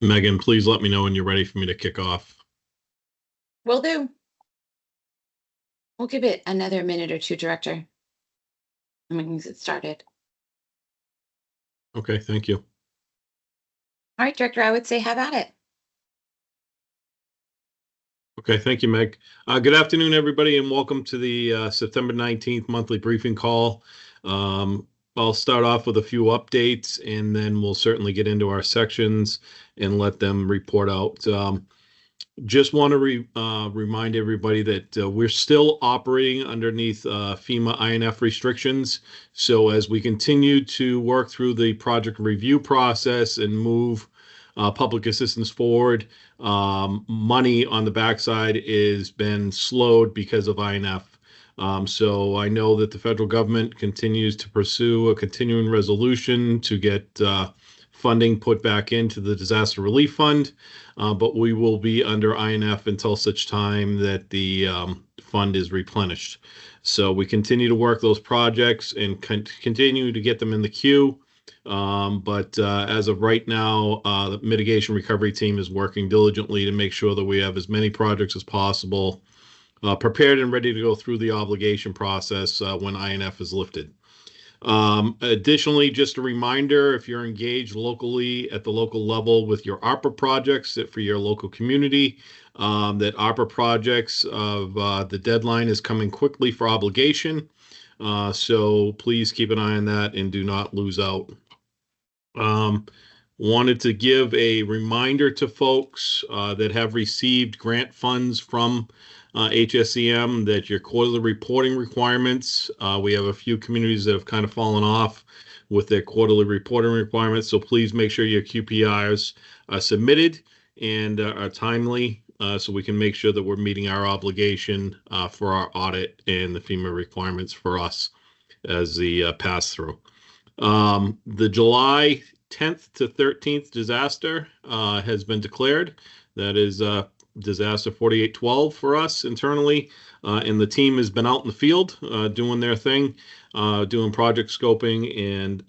Megan, please let me know when you're ready for me to kick off. Will do. We'll give it another minute or two, Director. And we can get started. Okay, thank you. All right, Director, I would say have at it. Okay, thank you, Meg. Good afternoon, everybody, and welcome to the September 19th monthly briefing call. I'll start off with a few updates, and then we'll certainly get into our sections and let them report out. Just want to remind everybody that we're still operating underneath FEMA INF restrictions. So as we continue to work through the project review process and move public assistance forward, money on the backside is been slowed because of INF. So I know that the federal government continues to pursue a continuing resolution to get funding put back into the disaster relief fund, but we will be under INF until such time that the fund is replenished. So we continue to work those projects and continue to get them in the queue. But as of right now, the mitigation recovery team is working diligently to make sure that we have as many projects as possible prepared and ready to go through the obligation process when INF is lifted. Additionally, just a reminder, if you're engaged locally at the local level with your ARPA projects for your local community, that ARPA projects of the deadline is coming quickly for obligation. So please keep an eye on that and do not lose out. Wanted to give a reminder to folks that have received grant funds from HSEM that your quarterly reporting requirements, we have a few communities that have kind of fallen off with their quarterly reporting requirements. So please make sure your QPRs are submitted and are timely so we can make sure that we're meeting our obligation for our audit and the FEMA requirements for us as the pass-through. The July 10th to 13th disaster has been declared. That is disaster 4812 for us internally, and the team has been out in the field doing their thing, doing project scoping and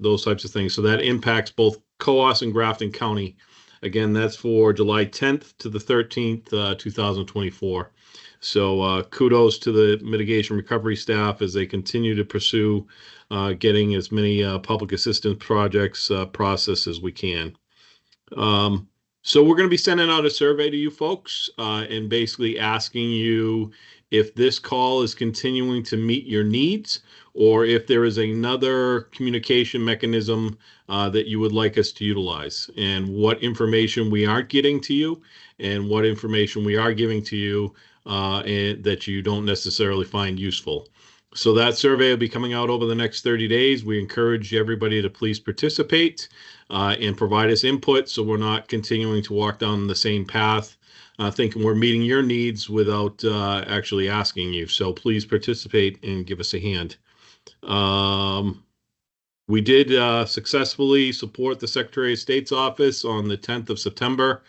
those types of things. So that impacts both Coos and Grafton County. Again, that's for July 10th to the 13th, 2024. So kudos to the mitigation recovery staff as they continue to pursue getting as many public assistance projects processed as we can. So we're going to be sending out a survey to you folks and basically asking you if this call is continuing to meet your needs or if there is another communication mechanism that you would like us to utilize, and what information we aren't getting to you and what information we are giving to you and that you don't necessarily find useful. So that survey will be coming out over the next 30 days. We encourage everybody to please participate and provide us input so we're not continuing to walk down the same path, thinking we're meeting your needs without actually asking you. So please participate and give us a hand. We did successfully support the Secretary of State's office on the 10th of September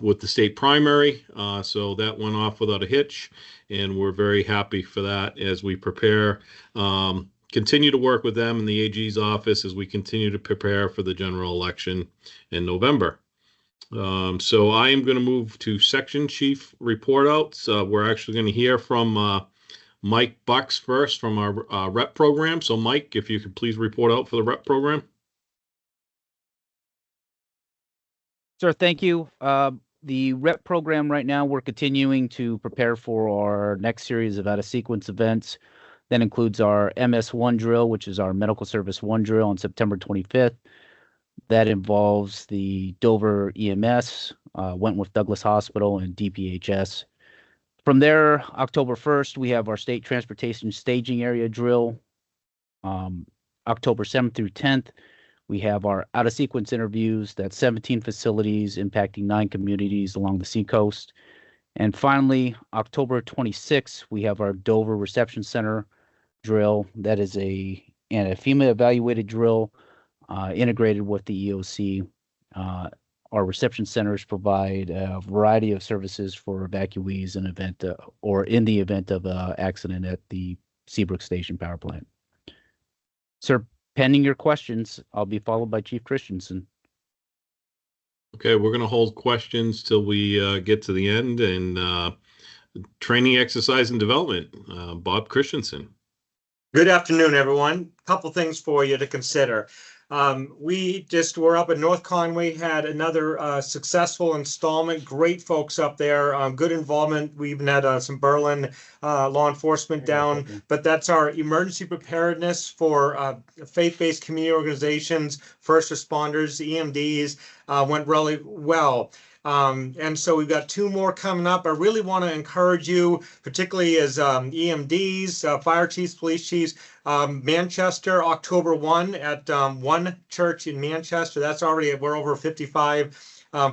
with the state primary. So that went off without a hitch, and we're very happy for that as we prepare, continue to work with them in the AG's office as we continue to prepare for the general election in November. So I am going to move to section chief report outs. We're actually going to hear from Mike Bucks first from our rep program. So Mike, if you could please report out for the rep program. Sir, thank you. The rep program right now, we're continuing to prepare for our next series of out-of-sequence events. That includes our MS1 drill, which is our Medical Service 1 drill on September 25th. That involves the Dover EMS, Wentworth Douglas Hospital, and DPHS. From there, October 1st, we have our State Transportation Staging Area drill. October 7th through 10th, we have our out-of-sequence interviews. That's 17 facilities impacting 9 communities along the seacoast. And finally, October 26th, we have our Dover Reception Center drill. That is a FEMA-evaluated drill integrated with the EOC. Our reception centers provide a variety of services for evacuees in event or in the event of an accident at the Seabrook Station power plant. Sir, pending your questions, I'll be followed by Chief Christensen. Okay, we're going to hold questions till we get to the end. And training, exercise, and development, Bob Christensen. Good afternoon, everyone. Couple things for you to consider. We just were up in North Conway, had another successful installment. Great folks up there, good involvement. We even had some Berlin law enforcement down, but that's our emergency preparedness for faith-based community organizations, first responders, EMDs, went really well. And so we've got 2 more coming up. I really want to encourage you, particularly as EMDs, fire chiefs, police chiefs, Manchester, October 1 at One Church in Manchester. That's already, we're over 55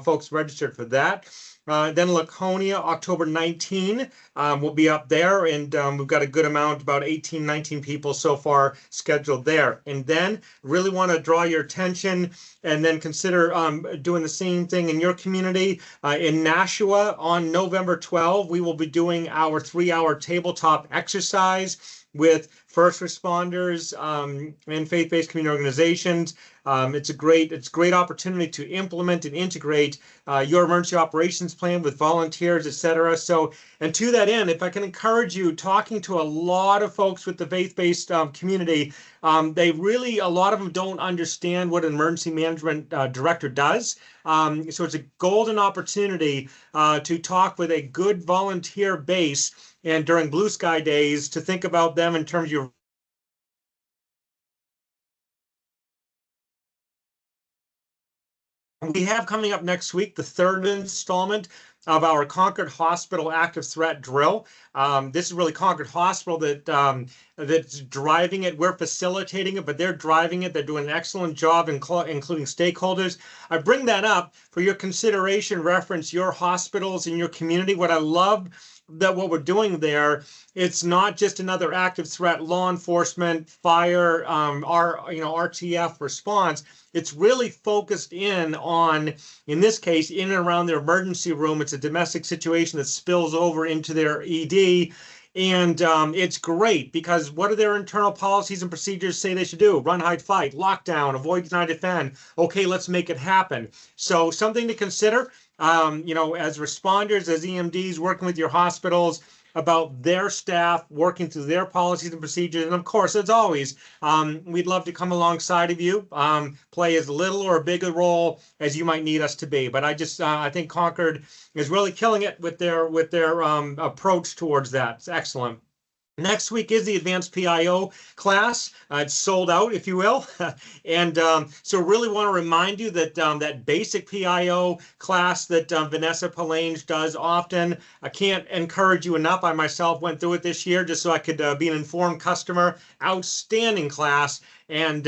folks registered for that. Then Laconia, October 19, we'll be up there, and we've got a good amount, about 18, 19 people so far scheduled there. And then really want to draw your attention and then consider doing the same thing in your community. In Nashua on November 12, we will be doing our 3-hour tabletop exercise with first responders and faith-based community organizations. It's a great opportunity to implement and integrate your emergency operations plan with volunteers, etc. So, and to that end, if I can encourage you, talking to a lot of folks with the faith-based community, they really, a lot of them don't understand what an emergency management director does. So it's a golden opportunity to talk with a good volunteer base, and during Blue Sky Days, to think about them in terms of your we have coming up next week the 3rd installment of our Concord Hospital Active Threat Drill. This is really Concord Hospital that's driving it. We're facilitating it, but they're driving it. They're doing an excellent job, including stakeholders. I bring that up for your consideration, reference your hospitals in your community. What I love that what we're doing there, it's not just another active threat, law enforcement, fire, RTF response. It's really focused in on, in this case, in and around their emergency room. It's a domestic situation that spills over into their ED. And it's great because what do their internal policies and procedures say they should do? Run, hide, fight, lockdown, avoid, deny, defend. Okay, let's make it happen. So something to consider, as responders, as EMDs, working with your hospitals about their staff, working through their policies and procedures. And of course, as always, we'd love to come alongside of you, play as little or a bigger role as you might need us to be. But I think Concord is really killing it with their approach towards that. It's excellent. Next week is the advanced PIO class. It's sold out, if you will. And so really want to remind you that that basic PIO class that Vanessa Palange does often, I can't encourage you enough. I myself went through it this year just so I could be an informed customer. Outstanding class. And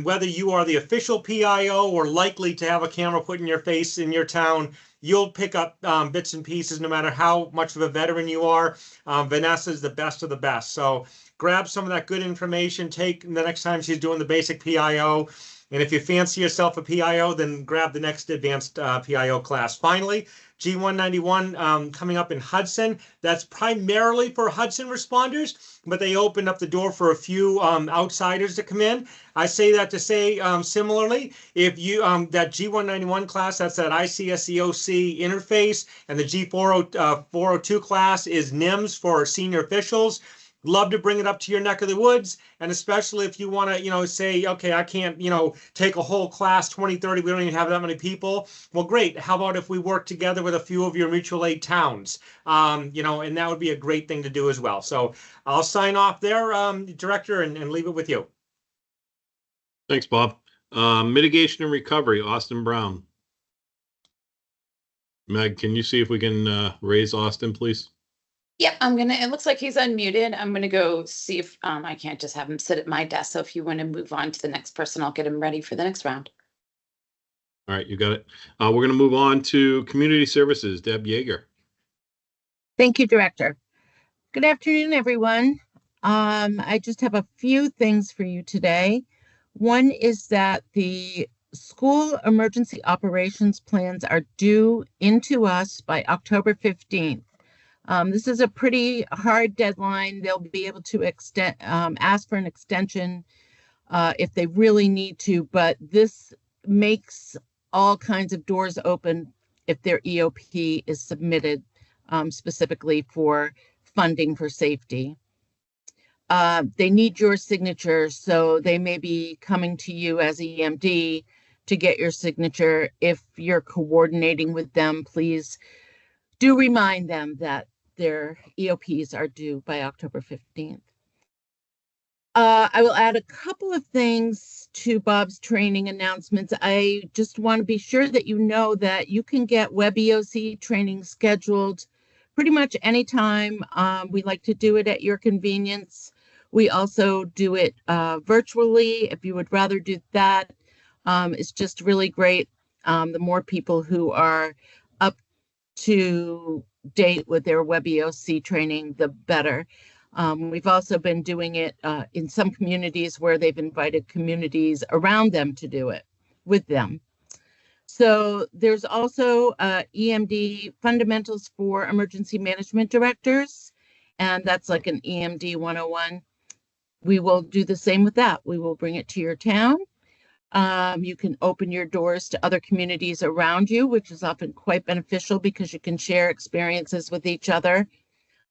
whether you are the official PIO or likely to have a camera put in your face in your town, you'll pick up bits and pieces no matter how much of a veteran you are. Vanessa is the best of the best. So grab some of that good information, take the next time she's doing the basic PIO. And if you fancy yourself a PIO, then grab the next advanced PIO class. Finally, G191 coming up in Hudson. That's primarily for Hudson responders, but they opened up the door for a few outsiders to come in. I say that to say similarly, if you that G191 class, that's that ICSEOC interface, and the G402 class is NIMS for senior officials. Love to bring it up to your neck of the woods. And especially if you want to, say, okay, I can't, take a whole class, 20, 30, we don't even have that many people. Well, great. How about if we work together with a few of your mutual aid towns? And that would be a great thing to do as well. So I'll sign off there, Director, and leave it with you. Thanks, Bob. Mitigation and recovery, Austin Brown. Meg, can you see if we can raise Austin, please? Yep, it looks like he's unmuted. I'm gonna go see if I can't just have him sit at my desk. So if you want to move on to the next person, I'll get him ready for the next round. All right, you got it. We're going to move on to community services, Deb Yeager. Thank you, Director. Good afternoon, everyone. I just have a few things for you today. One is that the school emergency operations plans are due into us by October 15th. This is a pretty hard deadline. They'll be able to ask for an extension if they really need to, but this makes all kinds of doors open if their EOP is submitted specifically for funding for safety. They need your signature, so they may be coming to you as EMD to get your signature. If you're coordinating with them, please do remind them that their EOPs are due by October 15th. I will add a couple of things to Bob's training announcements. I just want to be sure that you know that you can get WebEOC training scheduled pretty much anytime. We like to do it at your convenience. We also do it virtually if you would rather do that. It's just really great. The more people who are up to date with their WebEOC training, the better. We've also been doing it in some communities where they've invited communities around them to do it with them. So there's also EMD Fundamentals for Emergency Management Directors, and that's like an EMD 101. We will do the same with that. We will bring it to your town. You can open your doors to other communities around you, which is often quite beneficial because you can share experiences with each other.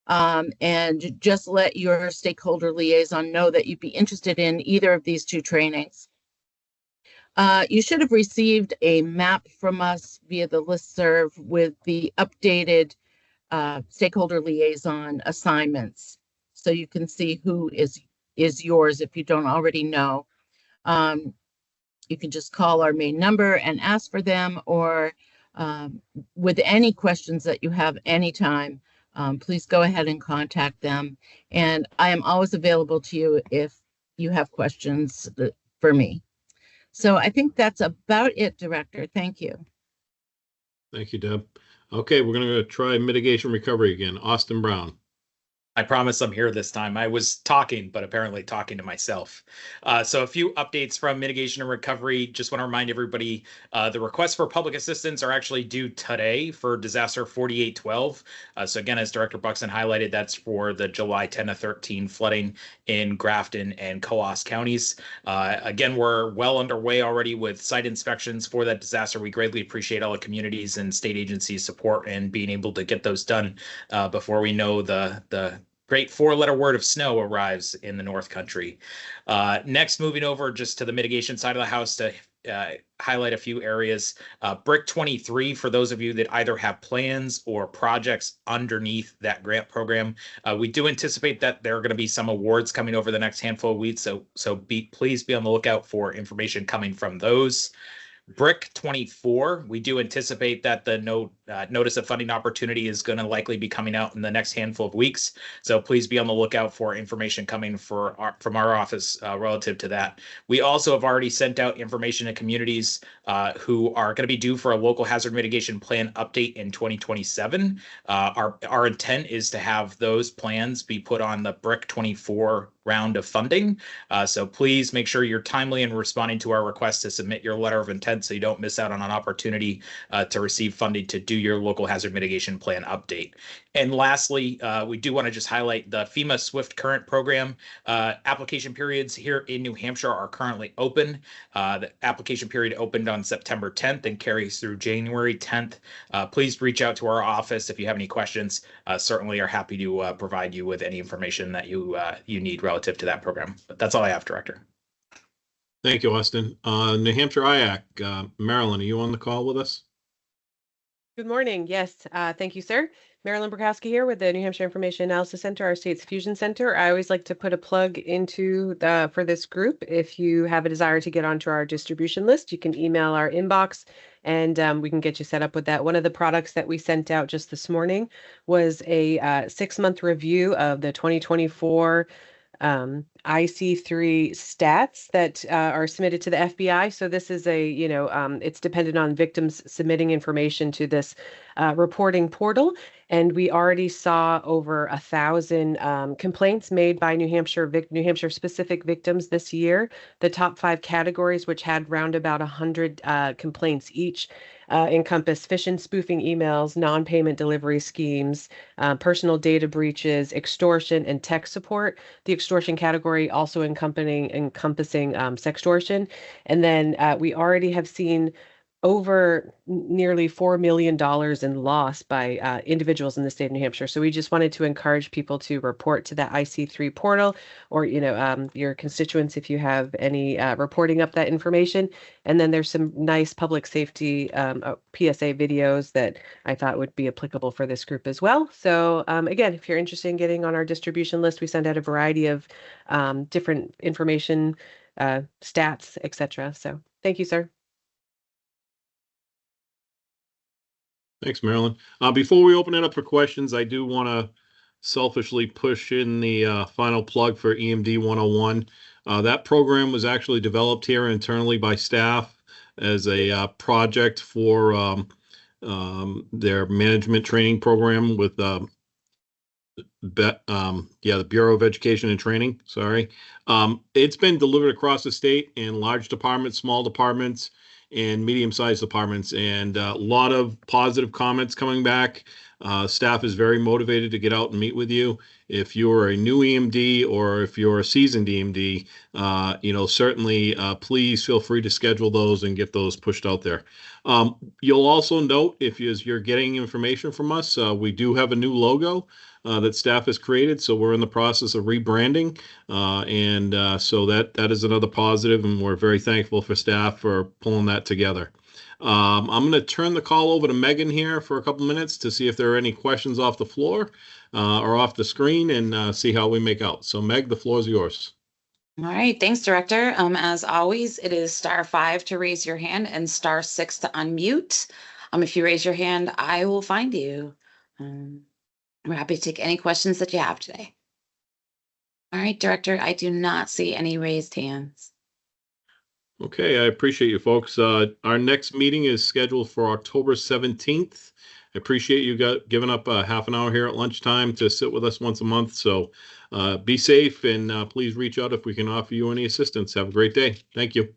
And just let your stakeholder liaison know that you'd be interested in either of these two trainings. You should have received a map from us via the listserv with the updated stakeholder liaison assignments, so you can see who is yours if you don't already know. You can just call our main number and ask for them, or with any questions that you have anytime, please go ahead and contact them. And I am always available to you if you have questions for me. So I think that's about it, Director. Thank you. Thank you, Deb. Okay, we're going to try mitigation recovery again. Austin Brown. I promise I'm here this time. I was talking, but apparently talking to myself. So a few updates from mitigation and recovery. Just want to remind everybody, the requests for public assistance are actually due today for disaster 4812. So again, as Director Buxton highlighted, that's for the July 10 to 13 flooding in Grafton and Coos counties. Again, we're well underway already with site inspections for that disaster. We greatly appreciate all the communities and state agencies' support and being able to get those done before we know the great four-letter word of snow arrives in the North Country. Next, moving over just to the mitigation side of the house to highlight a few areas. Brick 23, for those of you that either have plans or projects underneath that grant program, we do anticipate that there are going to be some awards coming over the next handful of weeks, so please be on the lookout for information coming from those. Brick 24, we do anticipate that the notice of funding opportunity is going to likely be coming out in the next handful of weeks. So please be on the lookout for information coming from our office relative to that. We also have already sent out information to communities who are going to be due for a local hazard mitigation plan update in 2027. Our intent is to have those plans be put on the Brick 24 round of funding. So please make sure you're timely in responding to our request to submit your letter of intent so you don't miss out on an opportunity to receive funding to do your local hazard mitigation plan update. And lastly, we do want to just highlight the FEMA Swift Current program. Application periods here in New Hampshire are currently open. The application period opened on September 10th and carries through January 10th. Please reach out to our office if you have any questions. Certainly are happy to provide you with any information that you need relative to that program. But that's all I have, Director. Thank you, Austin. New Hampshire IAC, Marilyn, are you on the call with us? Good morning. Yes, thank you, sir. Marilyn Burkowski here with the New Hampshire Information Analysis Center, our state's fusion center. I always like to put a plug into for this group. If you have a desire to get onto our distribution list, you can email our inbox and we can get you set up with that. One of the products that we sent out just this morning was a 6-month review of the 2024 IC3 stats that are submitted to the FBI. So this is it's dependent on victims submitting information to this reporting portal. And we already saw over 1,000 complaints made by New Hampshire specific victims this year. The top 5 categories, which had round about 100 complaints each, encompass phishing and spoofing emails, non-payment delivery schemes, personal data breaches, extortion, and tech support. The extortion category also encompassing sextortion. And then we already have seen over nearly $4 million in loss by individuals in the state of New Hampshire. So we just wanted to encourage people to report to that IC3 portal, or your constituents if you have any reporting up that information. And then there's some nice public safety PSA videos that I thought would be applicable for this group as well. So again, if you're interested in getting on our distribution list, we send out a variety of different information, stats, etc. So thank you, sir. Thanks, Marilyn. Before we open it up for questions, I do want to selfishly push in the final plug for EMD 101. That program was actually developed here internally by staff as a project for their management training program with the Bureau of Education and Training. Sorry. It's been delivered across the state in large departments, small departments, and medium-sized departments, and a lot of positive comments coming back. Staff is very motivated to get out and meet with you. If you're a new EMD or if you're a seasoned EMD, certainly please feel free to schedule those and get those pushed out there. You'll also note if you're getting information from us, we do have a new logo that staff has created. So we're in the process of rebranding. So that is another positive, and we're very thankful for staff for pulling that together. I'm going to turn the call over to Megan here for a couple minutes to see if there are any questions off the floor or off the screen, and see how we make out. So Meg, the floor is yours. All right, thanks, Director. As always, it is *5 to raise your hand and *6 to unmute. If you raise your hand, I will find you. We're happy to take any questions that you have today. All right, Director, I do not see any raised hands. Okay, I appreciate you folks. Our next meeting is scheduled for October 17th. I appreciate you giving up half an hour here at lunchtime to sit with us once a month. So be safe, and please reach out if we can offer you any assistance. Have a great day. Thank you.